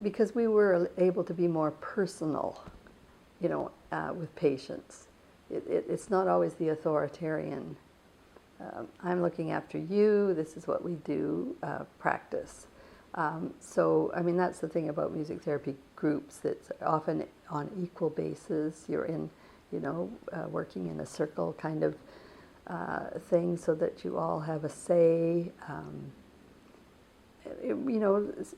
Because we were able to be more personal, with patients. It's not always the authoritarian, I'm looking after you, this is what we do, practice. So, I mean, that's the thing about music therapy groups, that's often on equal basis. You're in, working in a circle kind of thing so that you all have a say.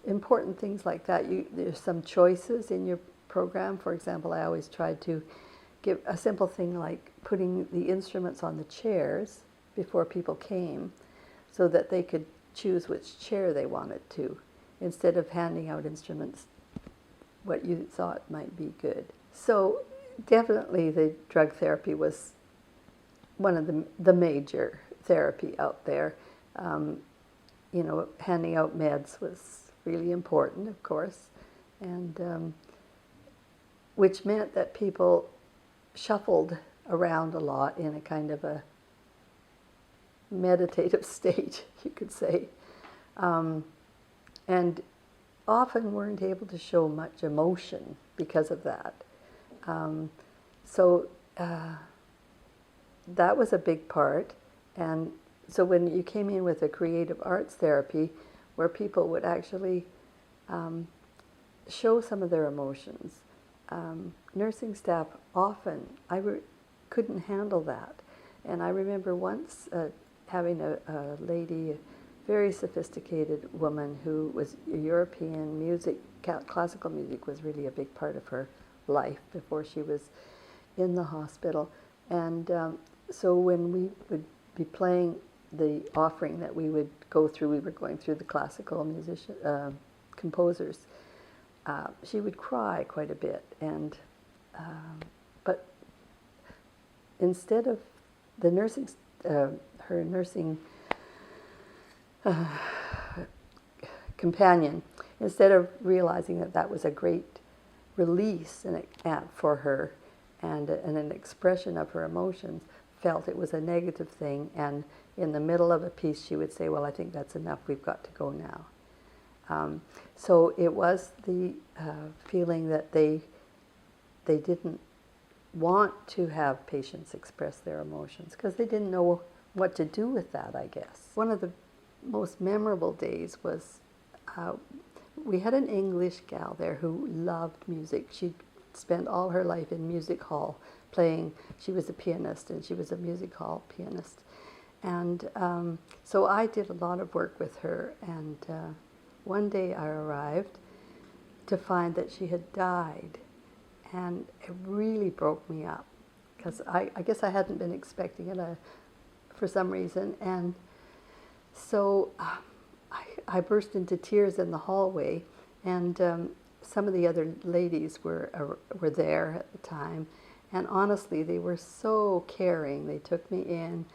Important things like that. There's some choices in your program. For example, I always tried to give a simple thing like putting the instruments on the chairs before people came so that they could choose which chair they wanted to, instead of handing out instruments what you thought might be good. So definitely the drug therapy was one of the major therapy out there. Handing out meds was really important, of course, and which meant that people shuffled around a lot in a kind of a meditative state, you could say, and often weren't able to show much emotion because of that. So that was a big part. And so when you came in with a creative arts therapy, where people would actually show some of their emotions, nursing staff often, couldn't handle that. And I remember once having a lady, a very sophisticated woman who was European music, classical music was really a big part of her life before she was in the hospital. And so when we would be playing the offering that we would go through, we were going through the classical composers, she would cry quite a bit. And but instead of the nursing, her nursing companion, instead of realizing that that was a great release for her and an expression of her emotions, felt it was a negative thing, and in the middle of a piece she would say, well, I think that's enough, we've got to go now. So it was the feeling that they didn't want to have patients express their emotions because they didn't know what to do with that, I guess. One of the most memorable days was we had an English gal there who loved music. She'd spent all her life in music hall playing. She was a pianist and she was a music hall pianist. And so I did a lot of work with her, and one day I arrived to find that she had died, and it really broke me up because I guess I hadn't been expecting it for some reason. And so I burst into tears in the hallway, and some of the other ladies were there at the time, and honestly they were so caring. They took me in.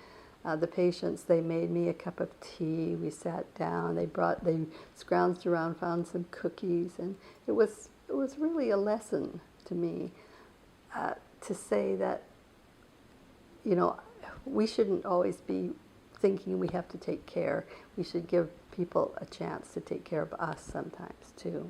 The patients, they made me a cup of tea. We sat down. They scrounged around, found some cookies, and it was really a lesson to me to say that we shouldn't always be thinking we have to take care. We should give people a chance to take care of us sometimes too.